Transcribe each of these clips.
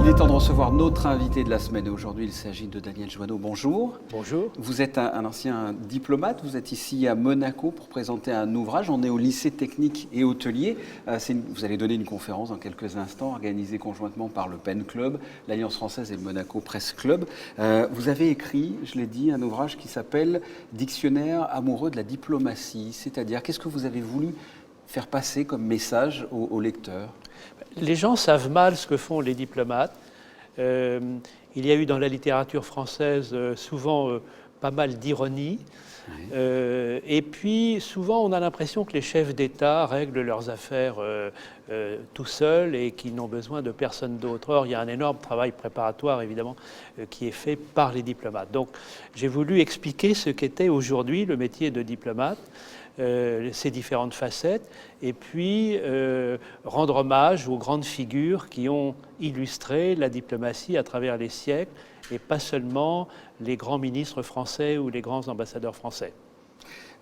Il est temps de recevoir notre invité de la semaine. Aujourd'hui, il s'agit de Daniel Joanneau. Bonjour. Bonjour. Vous êtes un ancien diplomate. Vous êtes ici à Monaco pour présenter un ouvrage. On est au lycée technique et hôtelier. Vous allez donner une conférence dans quelques instants, organisée conjointement par le Pen Club, l'Alliance française et le Monaco Press Club. Vous avez écrit, je l'ai dit, un ouvrage qui s'appelle « Dictionnaire amoureux de la diplomatie ». C'est-à-dire, qu'est-ce que vous avez voulu faire passer comme message aux lecteurs ? Les gens savent mal ce que font les diplomates. Il y a eu dans la littérature française souvent pas mal d'ironie. Oui. Et puis souvent on a l'impression que les chefs d'État règlent leurs affaires tout seuls et qu'ils n'ont besoin de personne d'autre. Or, il y a un énorme travail préparatoire évidemment qui est fait par les diplomates. Donc j'ai voulu expliquer ce qu'était aujourd'hui le métier de diplomate. Ces différentes facettes, et puis rendre hommage aux grandes figures qui ont illustré la diplomatie à travers les siècles, et pas seulement les grands ministres français ou les grands ambassadeurs français.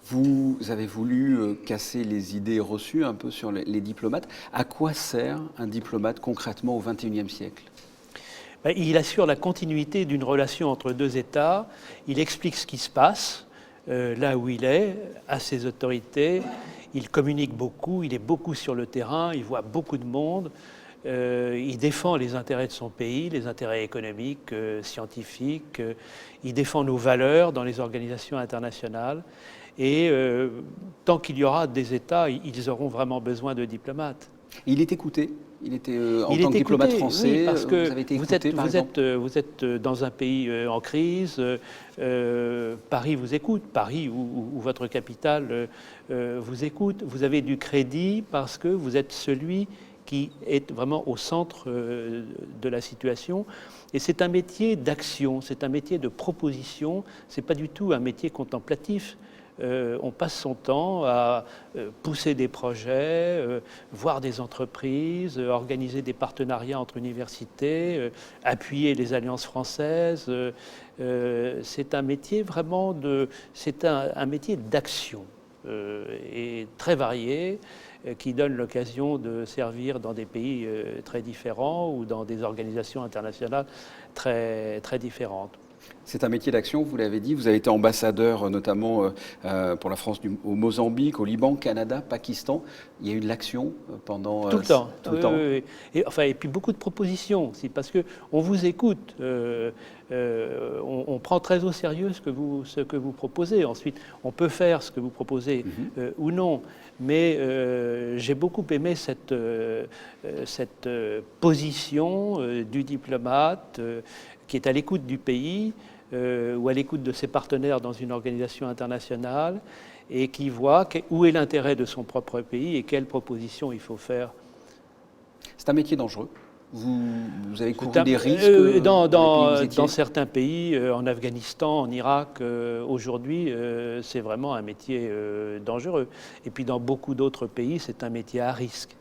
Vous avez voulu casser les idées reçues un peu sur les diplomates. À quoi sert un diplomate concrètement au XXIe siècle ? Il assure la continuité d'une relation entre deux États, il explique ce qui se passe, là où il est, à ses autorités, il communique beaucoup, il est beaucoup sur le terrain, il voit beaucoup de monde, il défend les intérêts de son pays, les intérêts économiques, scientifiques, il défend nos valeurs dans les organisations internationales, et tant qu'il y aura des États, ils auront vraiment besoin de diplomates. Il est écouté. Il était en tant que diplomate français. Oui, parce que vous avez été écouté, vous êtes dans un pays en crise. Paris vous écoute, Paris ou votre capitale vous écoute. Vous avez du crédit parce que vous êtes celui qui est vraiment au centre de la situation. Et c'est un métier d'action, c'est un métier de proposition. C'est pas du tout un métier contemplatif. On passe son temps à pousser des projets, voir des entreprises, organiser des partenariats entre universités, appuyer les alliances françaises. C'est un métier vraiment un métier d'action et très varié, qui donne l'occasion de servir dans des pays très différents ou dans des organisations internationales très, très différentes. C'est un métier d'action, vous l'avez dit. Vous avez été ambassadeur notamment pour la France au Mozambique, au Liban, Canada, Pakistan. Il y a eu de l'action pendant... Tout le temps. Tout le temps. Oui. Et puis beaucoup de propositions aussi, parce qu'on vous écoute. On prend très au sérieux ce que vous proposez. Ensuite, on peut faire ce que vous proposez ou non. Mais j'ai beaucoup aimé cette position du diplomate qui est à l'écoute du pays ou à l'écoute de ses partenaires dans une organisation internationale et qui voit où est l'intérêt de son propre pays et quelles propositions il faut faire. C'est un métier dangereux. Vous avez couru des risques dans certains pays, en Afghanistan, en Irak, aujourd'hui, c'est vraiment un métier dangereux. Et puis dans beaucoup d'autres pays, c'est un métier à risque.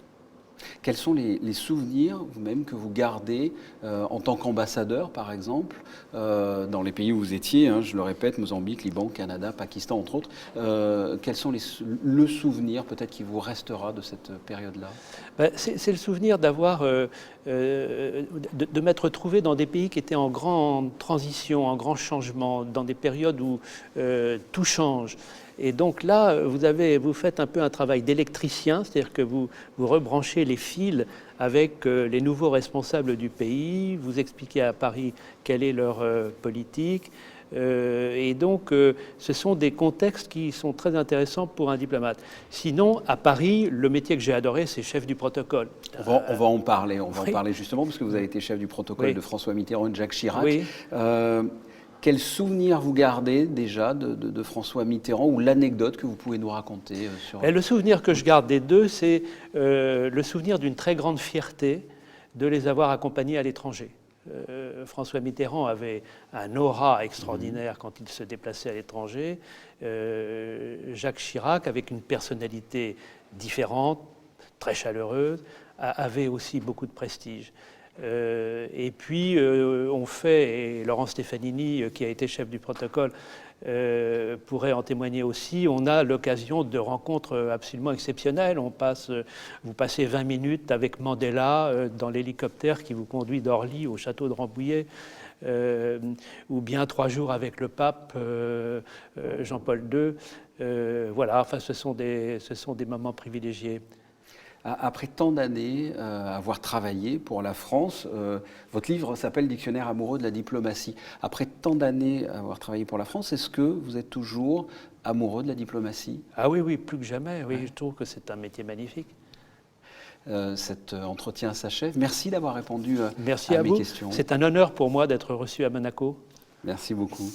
Quels sont les souvenirs, vous-même, que vous gardez en tant qu'ambassadeur, par exemple, dans les pays où vous étiez, je le répète, Mozambique, Liban, Canada, Pakistan, entre autres. Quels sont le souvenir, peut-être, qui vous restera de cette période-là ? C'est le souvenir d'avoir, de m'être trouvé dans des pays qui étaient en grande transition, en grand changement, dans des périodes où tout change. Et donc là, vous faites un peu un travail d'électricien, c'est-à-dire que vous rebranchez les fils avec les nouveaux responsables du pays, vous expliquez à Paris quelle est leur politique. Et donc, ce sont des contextes qui sont très intéressants pour un diplomate. Sinon, à Paris, le métier que j'ai adoré, c'est chef du protocole. On va en parler, en parler justement, parce que vous avez été chef du protocole de François Mitterrand et de Jacques Chirac. Oui. Quel souvenir vous gardez déjà de François Mitterrand ou l'anecdote que vous pouvez nous raconter sur... Le souvenir que je garde des deux, c'est le souvenir d'une très grande fierté de les avoir accompagnés à l'étranger. François Mitterrand avait un aura extraordinaire quand il se déplaçait à l'étranger. Jacques Chirac, avec une personnalité différente, très chaleureuse, avait aussi beaucoup de prestige. Et puis, et Laurent Stefanini, qui a été chef du protocole, pourrait en témoigner aussi. On a l'occasion de rencontres absolument exceptionnelles. Vous passez 20 minutes avec Mandela dans l'hélicoptère qui vous conduit d'Orly au château de Rambouillet, ou bien 3 jours avec le pape Jean-Paul II. Voilà, enfin, ce sont des moments privilégiés. Après tant d'années à avoir travaillé pour la France, votre livre s'appelle Dictionnaire amoureux de la diplomatie. Après tant d'années à avoir travaillé pour la France, est-ce que vous êtes toujours amoureux de la diplomatie? Ah oui, oui, plus que jamais. Oui, Ouais. je trouve que c'est un métier magnifique. Cet entretien s'achève. Merci d'avoir répondu Merci à à mes vous. questions. C'est un honneur pour moi d'être reçu à Monaco. Merci beaucoup.